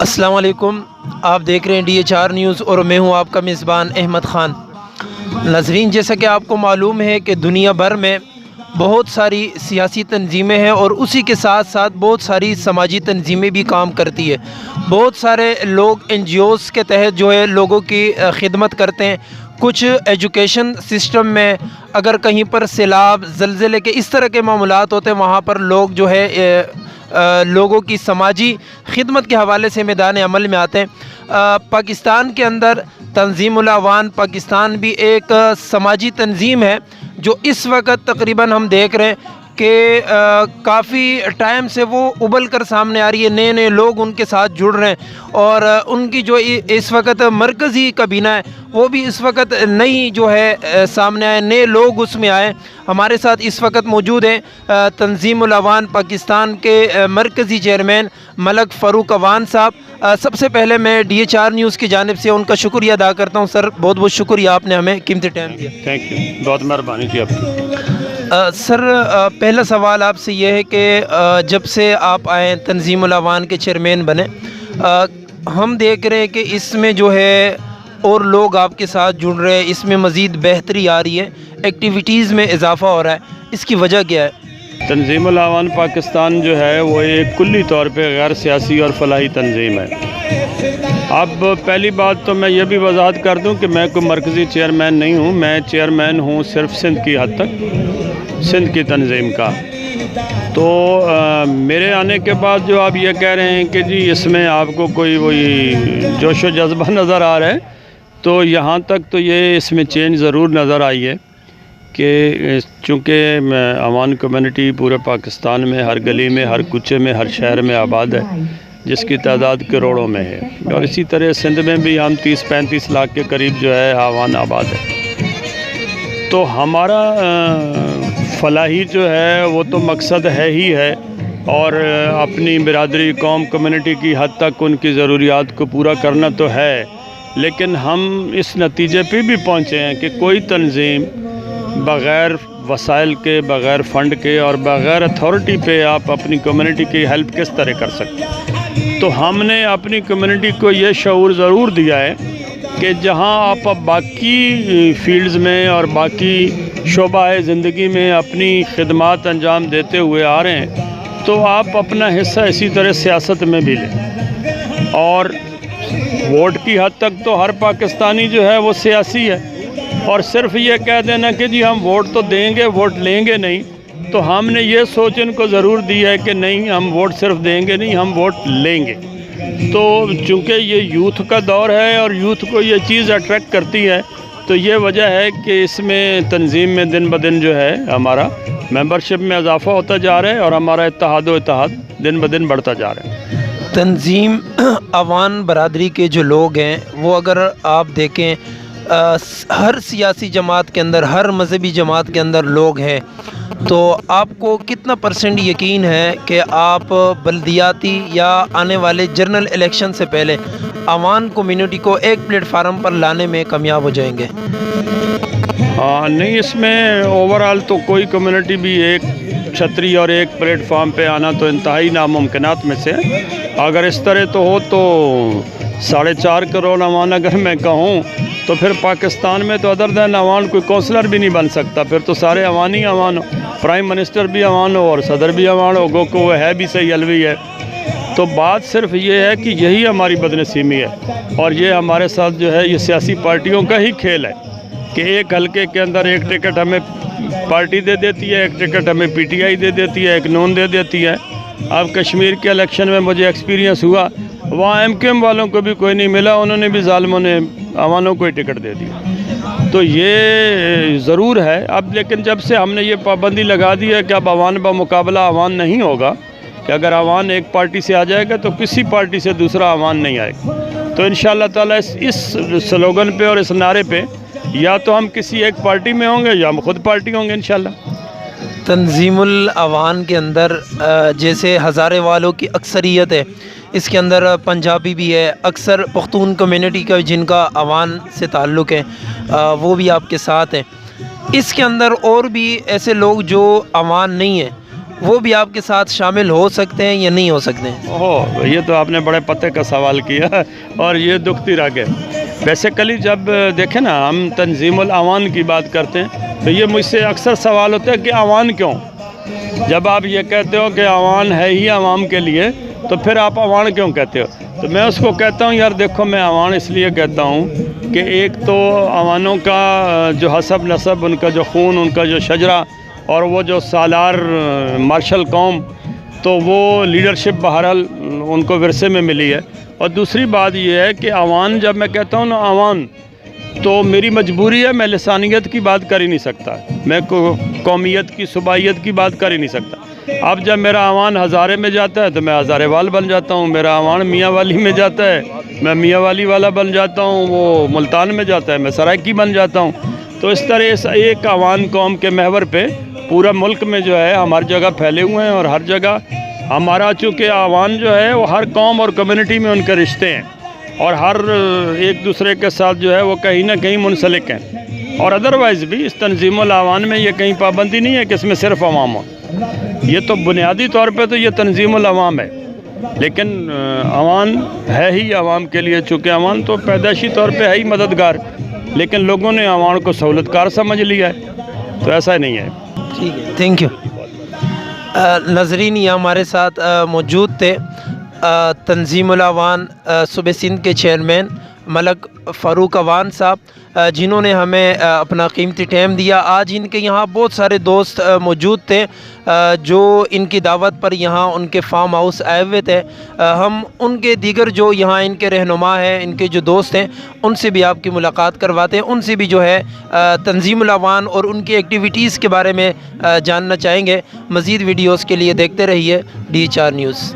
السلام علیکم، آپ دیکھ رہے ہیں DHR نیوز اور میں ہوں آپ کا میزبان احمد خان۔ ناظرین، جیسا کہ آپ کو معلوم ہے کہ دنیا بھر میں بہت ساری سیاسی تنظیمیں ہیں اور اسی کے ساتھ ساتھ بہت ساری سماجی تنظیمیں بھی کام کرتی ہے۔ بہت سارے لوگ NGOs کے تحت جو ہے لوگوں کی خدمت کرتے ہیں۔ کچھ ایجوکیشن سسٹم میں اگر کہیں پر سیلاب، زلزلے کے اس طرح کے معاملات ہوتے ہیں، وہاں پر لوگ جو ہے لوگوں کی سماجی خدمت کے حوالے سے میدان عمل میں آتے ہیں۔ پاکستان کے اندر تنظیم الاعوان پاکستان بھی ایک سماجی تنظیم ہے جو اس وقت تقریباً ہم دیکھ رہے ہیں کہ کافی ٹائم سے وہ ابل کر سامنے آ رہی ہے۔ نئے نئے لوگ ان کے ساتھ جڑ رہے ہیں اور ان کی جو اس وقت مرکزی کابینہ ہے وہ بھی اس وقت نئی جو ہے سامنے آئے، نئے لوگ اس میں آئے۔ ہمارے ساتھ اس وقت موجود ہیں تنظیم الاعوان پاکستان کے مرکزی چیئرمین ملک فاروق اعوان صاحب۔ سب سے پہلے میں DHR نیوز کی جانب سے ان کا شکریہ ادا کرتا ہوں۔ سر، بہت بہت شکریہ، آپ نے ہمیں قیمتی ٹائم دیا۔ تھینک یو، بہت مہربانی کی آپ کی۔ سر، پہلا سوال آپ سے یہ ہے کہ جب سے آپ آئے تنظیم الاعوان کے چیئرمین بنے، ہم دیکھ رہے ہیں کہ اس میں جو ہے اور لوگ آپ کے ساتھ جڑ رہے ہیں، اس میں مزید بہتری آ رہی ہے، ایکٹیویٹیز میں اضافہ ہو رہا ہے، اس کی وجہ کیا ہے؟ تنظیم الاعوان پاکستان جو ہے وہ ایک کلی طور پہ غیر سیاسی اور فلاحی تنظیم ہے۔ اب پہلی بات تو میں یہ بھی وضاحت کر دوں کہ میں کوئی مرکزی چیئرمین نہیں ہوں، میں چیئرمین ہوں صرف سندھ کی حد تک، سندھ کی تنظیم کا۔ تو میرے آنے کے بعد جو آپ یہ کہہ رہے ہیں کہ جی اس میں آپ کو کوئی وہی جوش و جذبہ نظر آ رہا ہے، تو یہاں تک تو یہ اس میں چینج ضرور نظر آئی ہے کہ چونکہ عوام کمیونٹی پورے پاکستان میں ہر گلی میں، ہر کوچے میں، ہر شہر میں آباد ہے، جس کی تعداد کروڑوں میں ہے، اور اسی طرح سندھ میں بھی ہم 30-35 لاکھ کے قریب جو ہے عوام آباد ہے۔ تو ہمارا فلاحی جو ہے وہ تو مقصد ہے ہی ہے، اور اپنی برادری، قوم، کمیونٹی کی حد تک ان کی ضروریات کو پورا کرنا تو ہے، لیکن ہم اس نتیجے پہ بھی پہنچے ہیں کہ کوئی تنظیم بغیر وسائل کے، بغیر فنڈ کے اور بغیر اتھارٹی پہ آپ اپنی کمیونٹی کی ہیلپ کس طرح کر سکتے ہیں۔ تو ہم نے اپنی کمیونٹی کو یہ شعور ضرور دیا ہے کہ جہاں آپ اب باقی فیلڈز میں اور باقی شعبہ زندگی میں اپنی خدمات انجام دیتے ہوئے آ رہے ہیں، تو آپ اپنا حصہ اسی طرح سیاست میں بھی لیں۔ اور ووٹ کی حد تک تو ہر پاکستانی جو ہے وہ سیاسی ہے، اور صرف یہ کہہ دینا کہ جی ہم ووٹ تو دیں گے، ووٹ لیں گے نہیں، تو ہم نے یہ سوچ ان کو ضرور دی ہے کہ نہیں، ہم ووٹ صرف دیں گے نہیں، ہم ووٹ لیں گے۔ تو چونکہ یہ یوتھ کا دور ہے اور یوتھ کو یہ چیز اٹریکٹ کرتی ہے، تو یہ وجہ ہے کہ اس میں تنظیم میں دن بدن جو ہے ہمارا ممبرشپ میں اضافہ ہوتا جا رہا ہے، اور ہمارا اتحاد دن بدن بڑھتا جا رہا ہے۔ تنظیم اعوان برادری کے جو لوگ ہیں وہ اگر آپ دیکھیں ہر سیاسی جماعت کے اندر، ہر مذہبی جماعت کے اندر لوگ ہیں، تو آپ کو کتنا % یقین ہے کہ آپ بلدیاتی یا آنے والے جنرل الیکشن سے پہلے اعوان کمیونٹی کو ایک پلیٹ فارم پر لانے میں کامیاب ہو جائیں گے؟ ہاں، نہیں، اس میں اوورال تو کوئی کمیونٹی بھی ایک چھتری اور ایک پلیٹ فارم پہ آنا تو انتہائی ناممکنات میں سے ہے۔ اگر اس طرح تو ہو تو 4.5 کروڑ عوام اگر میں کہوں تو پھر پاکستان میں تو ادر دین عوام کوئی کونسلر بھی نہیں بن سکتا، پھر تو سارے عوام ہی عوام ہو، پرائم منسٹر بھی عوام ہو اور صدر بھی عوام ہو، گو کو وہ ہے بھی صحیح علوی ہے۔ تو بات صرف یہ ہے کہ یہی ہماری بدنصیبی ہے، اور یہ ہمارے ساتھ جو ہے یہ سیاسی پارٹیوں کا ہی کھیل ہے کہ ایک حلقے کے اندر ایک ٹکٹ ہمیں پارٹی دے دیتی ہے، ایک ٹکٹ ہمیں PTI دے دیتی ہے، ایک نون دے دیتی ہے۔ اب کشمیر کے الیکشن میں مجھے ایکسپیرینس ہوا، وہاں MQM والوں کو بھی کوئی نہیں ملا، انہوں نے بھی ظالموں نے عواموں کو ہی ٹکٹ دے دیا۔ تو یہ ضرور ہے اب، لیکن جب سے ہم نے یہ پابندی لگا دی ہے کہ اب عوام بمقابلہ عوام نہیں ہوگا، کہ اگر عوام ایک پارٹی سے آ جائے گا تو کسی پارٹی سے دوسرا عوام نہیں آئے گا، تو انشاءاللہ تعالیٰ اس سلوگن پہ اور اس نعرے پہ یا تو ہم کسی ایک پارٹی میں ہوں گے یا ہم خود پارٹی ہوں گے انشاءاللہ۔ تنظیم الاعوان کے اندر جیسے ہزارے والوں کی اکثریت ہے، اس کے اندر پنجابی بھی ہے، اکثر پختون کمیونٹی کا جن کا عوام سے تعلق ہے وہ بھی آپ کے ساتھ ہیں۔ اس کے اندر اور بھی ایسے لوگ جو عوام نہیں ہیں، وہ بھی آپ کے ساتھ شامل ہو سکتے ہیں یا نہیں ہو سکتے ہیں؟ اوہ، یہ تو آپ نے بڑے پتے کا سوال کیا اور یہ دکھتی رہ گئے۔ بیسیکلی جب دیکھیں نا ہم تنظیم الاعوان کی بات کرتے ہیں تو یہ مجھ سے اکثر سوال ہوتا ہے کہ عوان کیوں؟ جب آپ یہ کہتے ہو کہ عوان ہے ہی عوام کے لیے تو پھر آپ عوان کیوں کہتے ہو؟ تو میں اس کو کہتا ہوں یار دیکھو، میں عوان اس لیے کہتا ہوں کہ ایک تو عوانوں کا جو حسب نسب، ان کا جو خون، ان کا جو شجرہ اور وہ جو سالار مارشل قوم، تو وہ لیڈرشپ بہرحال ان کو ورثے میں ملی ہے۔ اور دوسری بات یہ ہے کہ عوان، جب میں کہتا ہوں نا عوان، تو میری مجبوری ہے، میں لسانیت کی بات کر ہی نہیں سکتا، میں قومیت کی، صوبائیت کی بات کر ہی نہیں سکتا۔ اب جب میرا عوان ہزارے میں جاتا ہے تو میں ہزارے وال بن جاتا ہوں، میرا عوان میاں والی میں جاتا ہے میں میاں والی والا بن جاتا ہوں، وہ ملتان میں جاتا ہے میں سرائکی بن جاتا ہوں۔ تو اس طرح اس ایک عوان قوم کے محور پہ پورا ملک میں جو ہے ہماری جگہ پھیلے ہوئے ہیں، اور ہر جگہ ہمارا چونکہ عوان جو ہے وہ ہر قوم اور کمیونٹی میں ان کے رشتے ہیں، اور ہر ایک دوسرے کے ساتھ جو ہے وہ کہیں نہ کہیں منسلک ہیں۔ اور ادروائز بھی اس تنظیم الاعوان میں یہ کہیں پابندی نہیں ہے کہ اس میں صرف عوام ہو، یہ تو بنیادی طور پہ تو یہ تنظیم العوام ہے، لیکن عوان ہے ہی عوام کے لیے، چونکہ عوان تو پیدائشی طور پہ ہے ہی مددگار، لیکن لوگوں نے عوان کو سہولت کار سمجھ لیا ہے، تو ایسا نہیں ہے۔ ٹھیک ہے، تھینک یو۔ ناظرین، یہ ہمارے ساتھ موجود تھے تنظیم الاعوان صوبہ سندھ کے چیئرمین ملک فاروق عوان صاحب، جنہوں نے ہمیں اپنا قیمتی ٹائم دیا۔ آج ان کے یہاں بہت سارے دوست موجود تھے جو ان کی دعوت پر یہاں ان کے فارم ہاؤس آئے ہوئے تھے۔ ہم ان کے دیگر جو یہاں ان کے رہنما ہیں، ان کے جو دوست ہیں، ان سے بھی آپ کی ملاقات کرواتے ہیں، ان سے بھی جو ہے تنظیم الاعوان اور ان کی ایکٹیویٹیز کے بارے میں جاننا چاہیں گے۔ مزید ویڈیوز کے لیے دیکھتے رہیے DHR نیوز۔